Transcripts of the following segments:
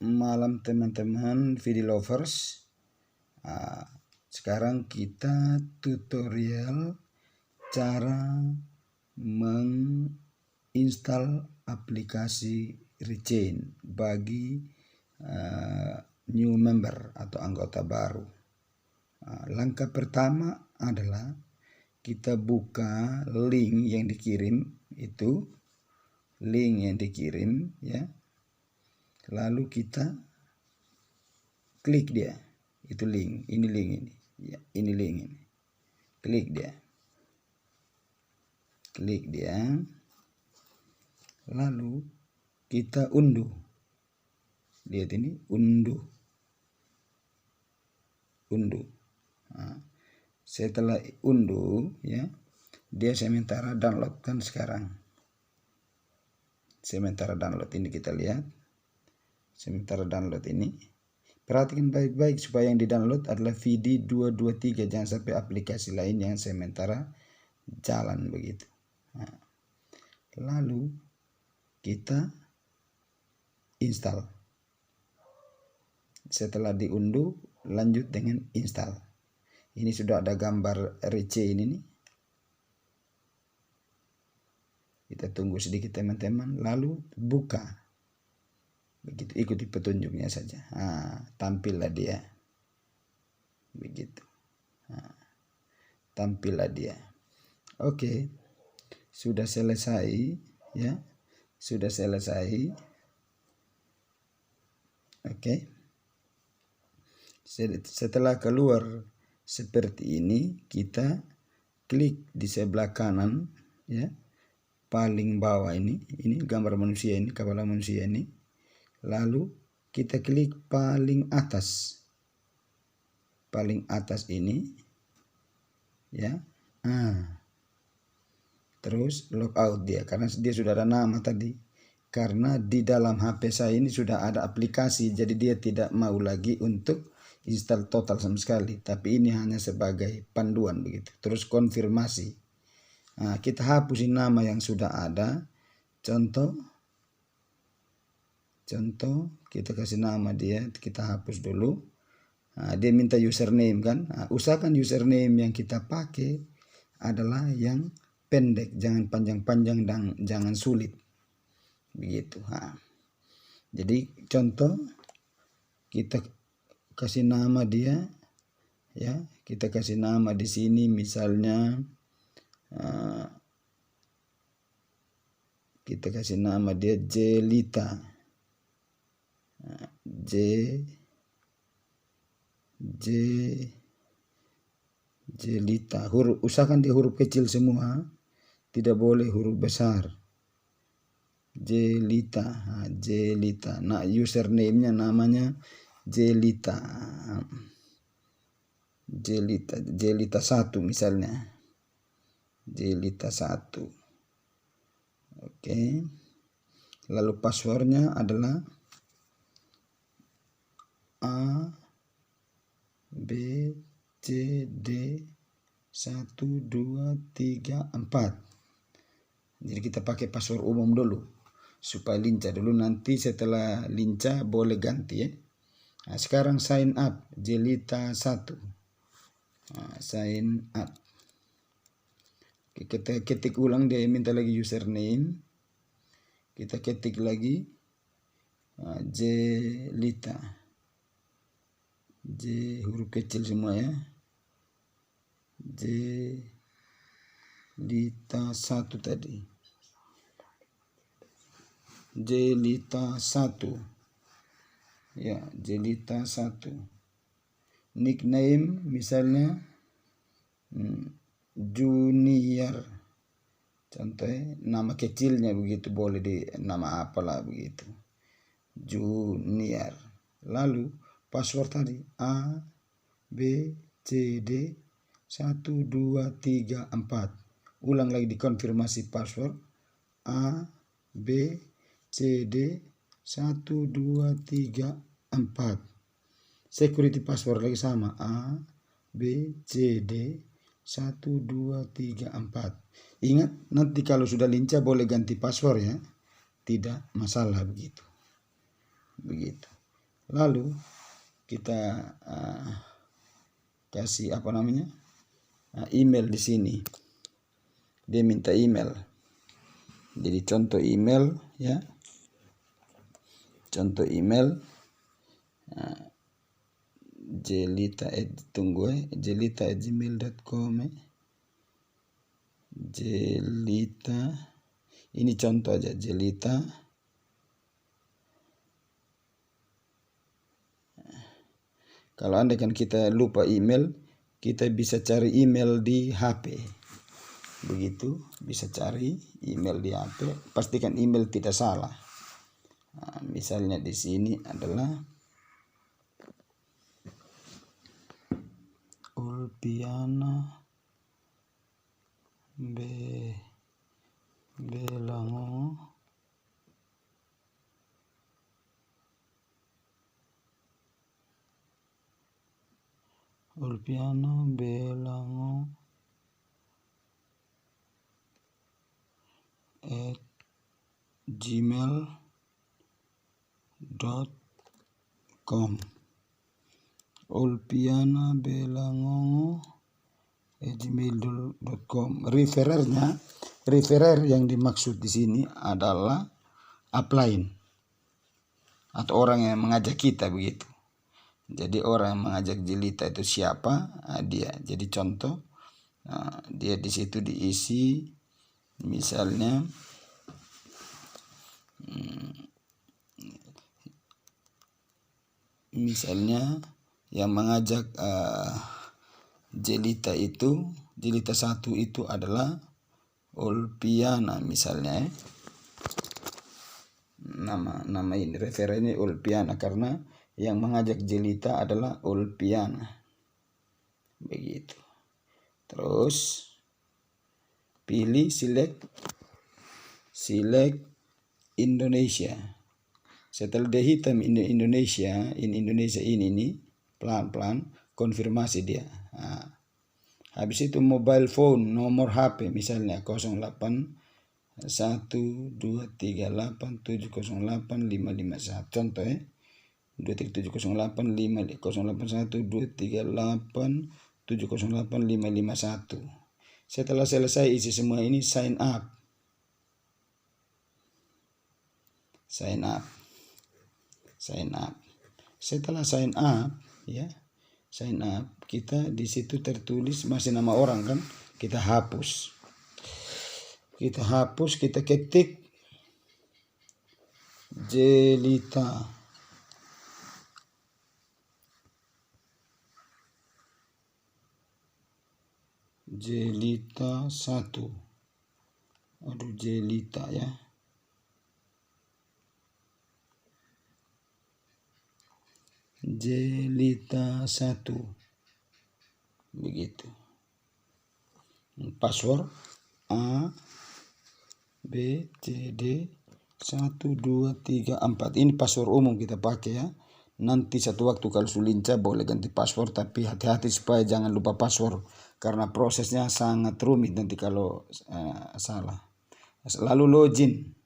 malam teman-teman video lovers. Sekarang kita tutorial cara menginstal aplikasi Rechain bagi new member atau anggota baru. Langkah pertama adalah kita buka link yang dikirim, itu link yang dikirim ya. Lalu kita klik dia, itu link, ini link ini, ya, ini link ini, klik dia, lalu kita unduh, lihat ini, unduh. Nah, setelah unduh ya, dia sementara download kan sekarang, sementara download ini kita lihat. Sementara download ini, perhatikan baik-baik supaya yang di-download adalah VD 223, jangan sampai aplikasi lain yang sementara jalan begitu. Nah, lalu kita install. Setelah diunduh, lanjut dengan install. Ini sudah ada gambar Rechain ini. Kita tunggu sedikit teman-teman, lalu buka. Begitu, ikuti petunjuknya saja. Tampillah dia. Begitu. Tampillah dia. Oke. Sudah selesai ya. Sudah selesai. Oke. Setelah keluar seperti ini, kita klik di sebelah kanan ya. Paling bawah ini gambar manusia ini, kepala manusia ini. Lalu kita klik paling atas ini ya. Terus logout dia, karena dia sudah ada nama tadi. Karena di dalam HP saya ini sudah ada aplikasi, jadi dia tidak mau lagi untuk install total sama sekali, tapi ini hanya sebagai panduan begitu. Terus konfirmasi. Kita hapusin nama yang sudah ada. Contoh kita kasih nama dia, kita hapus dulu. Dia minta username kan. Usahakan username yang kita pakai adalah yang pendek, jangan panjang-panjang dan jangan sulit. Begitu. Jadi contoh kita kasih nama dia ya, kita kasih nama di sini misalnya kita kasih nama dia Jelita. Jelita. Usahakan dia huruf kecil semua, tidak boleh huruf besar. Jelita. Nah, username-nya namanya Jelita. Jelita 1 misalnya. Jelita 1. Oke. Lalu passwordnya adalah A B C D 1 2 3 4. Jadi kita pakai password umum dulu supaya lincah dulu, nanti setelah lincah boleh ganti ya. Sekarang sign up Jelita 1. Sign up. Kita ketik ulang, dia minta lagi username. Kita ketik lagi Jelita. J huruf kecil semua ya. Jelita 1 tadi. Jelita 1. Ya, Jelita 1. Nickname misalnya Junior. Contohnya nama kecilnya begitu, boleh di nama apalah begitu. Junior. Lalu password tadi A B C D 1 2 3 4. Ulang lagi dikonfirmasi password A B C D 1 2 3 4. Security password lagi sama A B C D 1 2 3 4. Ingat, nanti kalau sudah lincah boleh ganti password ya, tidak masalah begitu. Lalu kita kasih email di sini. Dia minta email. Jadi contoh email ya. Contoh email jelita@gmail.com. Jelita, ini contoh aja, Jelita. Kalau Anda kan kita lupa email, kita bisa cari email di HP. Begitu, bisa cari email di HP. Pastikan email tidak salah. Nah, misalnya di sini adalah Ulpiana Belango @gmail.com. ulpianabelango@gmail.com. Referer yang dimaksud di sini adalah upline atau orang yang mengajak kita begitu. Jadi orang yang mengajak Jelita itu siapa? Dia. Jadi contoh, dia di situ diisi misalnya yang mengajak Jelita 1 itu adalah Ulpiana misalnya. Nama ini referennya Ulpiana karena yang mengajak Jelita adalah Ulpiana. Begitu. Terus pilih select Indonesia. Setelah dia hitam Indonesia ini pelan-pelan konfirmasi dia. Habis itu mobile phone, nomor HP misalnya 0812387085551. Contoh ya. 237085051. Setelah selesai isi semua ini, sign up. Setelah sign up, kita di situ tertulis masih nama orang kan, kita hapus. Kita ketik Jelita. Jelita 1. Jelita ya. Jelita 1. Begitu. Password A B C D 1 2 3 4. Ini password umum kita pakai ya. Nanti satu waktu kalau sulinca boleh ganti password, tapi hati-hati supaya jangan lupa password karena prosesnya sangat rumit nanti kalau salah. Lalu login,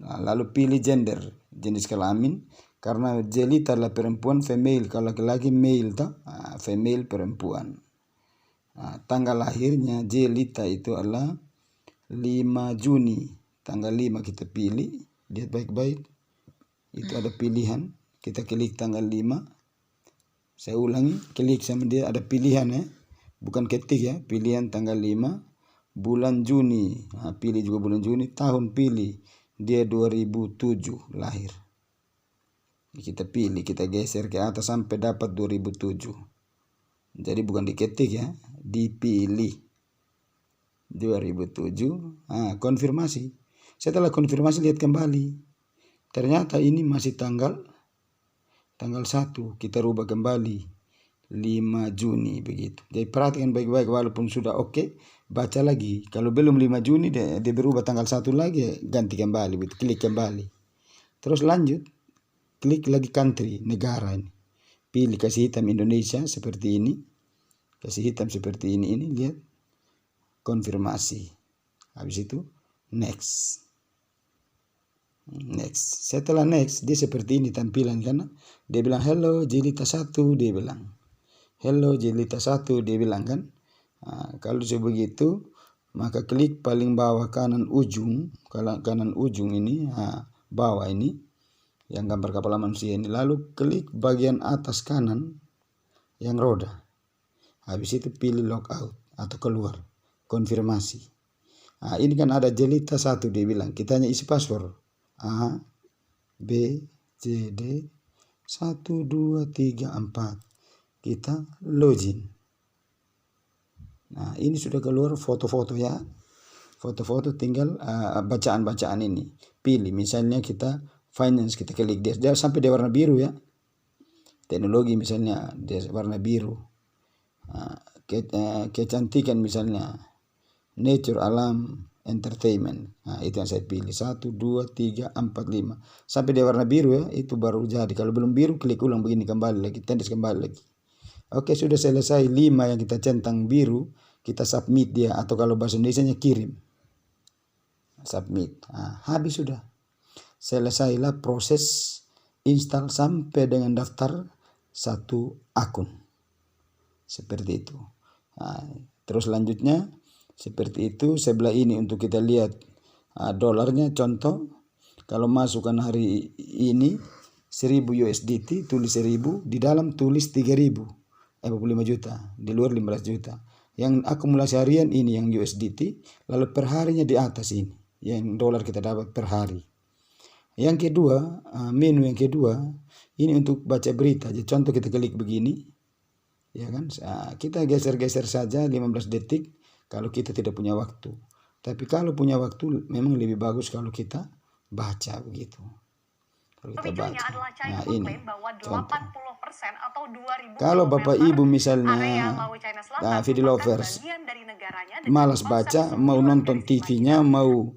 lalu pilih gender, jenis kelamin, karena Jelita adalah perempuan, female. Kalau laki-laki male, female perempuan. Tanggal lahirnya Jelita itu adalah 5 Juni. Tanggal 5 kita pilih, lihat baik-baik. Itu ada pilihan, kita klik tanggal 5. Saya ulangi, klik sama dia, ada pilihan ya. Bukan ketik ya, pilihan tanggal 5. Bulan Juni, pilih juga bulan Juni. Tahun pilih, dia 2007 lahir. Kita pilih, kita geser ke atas sampai dapat 2007. Jadi bukan diketik ya, dipilih 2007. Konfirmasi. Setelah konfirmasi lihat kembali. Ternyata ini masih tanggal 1. Kita rubah kembali 5 Juni begitu. Jadi perhatikan baik-baik, walaupun sudah oke, baca lagi. Kalau belum 5 Juni dia berubah tanggal 1 lagi, ganti kembali, klik kembali. Terus lanjut. Klik lagi country, negara ini. Pilih kasih hitam Indonesia seperti ini. Kasih hitam seperti ini lihat. Konfirmasi. Habis itu next. Next. Setelah next, dia seperti ini tampilan kan. Dia bilang hello Jelita 1, dia bilang. Hello Jelita 1, dia bilang kan. Kalau begitu, maka klik paling bawah kanan ujung, ini, bawah ini, yang gambar kepala manusia ini. Lalu klik bagian atas kanan yang roda. Habis itu pilih logout atau keluar, konfirmasi. Ini kan ada Jelita 1, dia bilang. Kita hanya isi password. A, B, C, D, 1, 2, 3, 4. Kita login. Nah, ini sudah keluar foto-foto ya. Foto-foto tinggal bacaan-bacaan ini. Pilih, misalnya kita finance, kita klik dia sampai dia warna biru ya. Teknologi misalnya dia warna biru. Kecantikan misalnya. Nature, alam, entertainment. Itu yang saya pilih. 1, 2, 3, 4, 5. Sampai dia warna biru ya, itu baru jadi. Kalau belum biru, klik ulang begini, kembali lagi, tendes kembali lagi. Oke, sudah selesai 5 yang kita centang biru, kita submit dia, atau kalau bahasa Indonesianya kirim. Submit. Habis sudah. Selesailah proses install sampai dengan daftar 1 akun. Seperti itu. Terus lanjutnya seperti itu. Sebelah ini untuk kita lihat dolarnya, contoh kalau masukkan hari ini 1000 USDT, tulis 1000, di dalam tulis 3000, 45 juta, di luar 15 juta. Yang akumulasi harian ini yang USDT, lalu per harinya di atas ini, yang dolar kita dapat per hari. Yang kedua, menu yang kedua, ini untuk baca berita. Jadi contoh kita klik begini, ya kan? Kita geser-geser saja 15 detik kalau kita tidak punya waktu. Tapi kalau punya waktu memang lebih bagus kalau kita baca begitu. Kalau kita baca. Nah, ini contoh. Kalau Bapak Ibu misalnya video lovers malas baca, mau nonton TV-nya, mau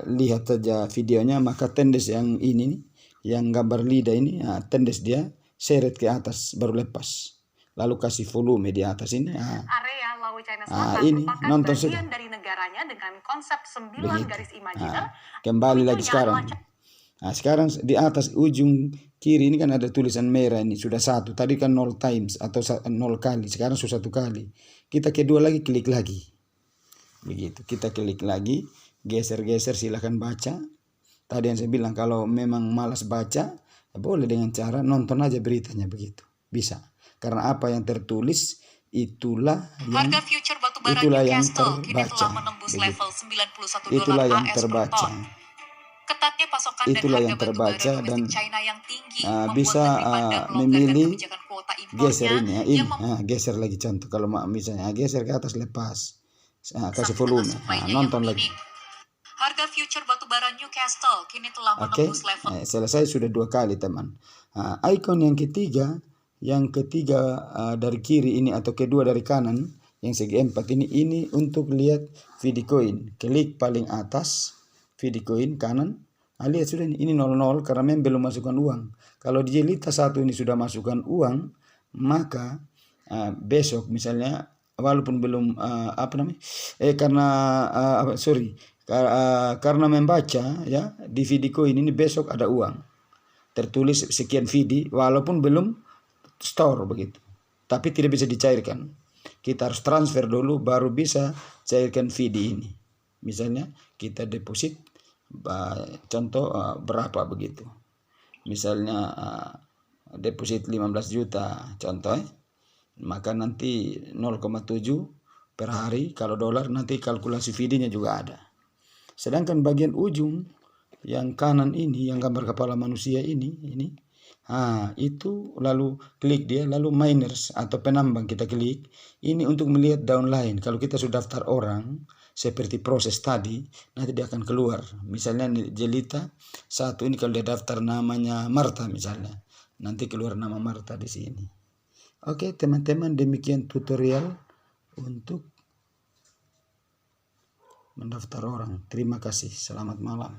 lihat saja videonya, maka tendes yang ini, yang gambar lidah ini, tendes dia, seret ke atas baru lepas. Lalu kasih volume di atas ini. Area Laut China Selatan ini nonton sudah. dari negaranya dengan konsep 9 garis imajiner. Kembali lagi sekarang. Sekarang di atas ujung kiri ini kan ada tulisan merah ini, sudah 1. Tadi kan 0 times atau 0 kali, sekarang sudah 1 kali. Kita kedua lagi, klik lagi. Begitu, kita klik lagi, geser-geser, silahkan baca. Tadi yang saya bilang kalau memang malas baca, boleh dengan cara nonton aja beritanya begitu. Bisa. Karena apa yang tertulis itulah yang terbaca. Itulah yang terbaca. Ketatnya pasokan itulah dan yang terbaca dan China yang tinggi bisa memilih geser ini ya, ini geser lagi contoh kalau misalnya geser ke atas, lepas, kasih volume, nonton lagi. Harga future batubara Newcastle kini telah menembus level. Selesai sudah 2 kali teman. Icon yang ketiga dari kiri ini atau kedua dari kanan yang segi 4 ini untuk lihat Videocoin. Klik paling atas Videocoin kanan. Lihat sudah ini 00 karena memang belum masukkan uang. Kalau di Jelita 1 ini sudah masukkan uang, maka besok misalnya walaupun belum karena membaca ya di Videocoin ini besok ada uang. Tertulis sekian VD walaupun belum store begitu. Tapi tidak bisa dicairkan. Kita harus transfer dulu baru bisa cairkan VD ini. Misalnya kita deposit contoh berapa begitu. Misalnya deposit 15 juta contoh, maka nanti 0,7 per hari. Kalau dolar nanti kalkulasi VD-nya juga ada. Sedangkan bagian ujung yang kanan ini, yang gambar kepala manusia ini itu lalu klik dia, lalu miners atau penambang kita klik. Ini untuk melihat downline. Kalau kita sudah daftar orang seperti proses tadi, nanti dia akan keluar. Misalnya Jelita 1 ini kalau dia daftar namanya Marta misalnya, nanti keluar nama Marta di sini. Oke teman-teman, demikian tutorial untuk mendaftar orang. Terima kasih. Selamat malam.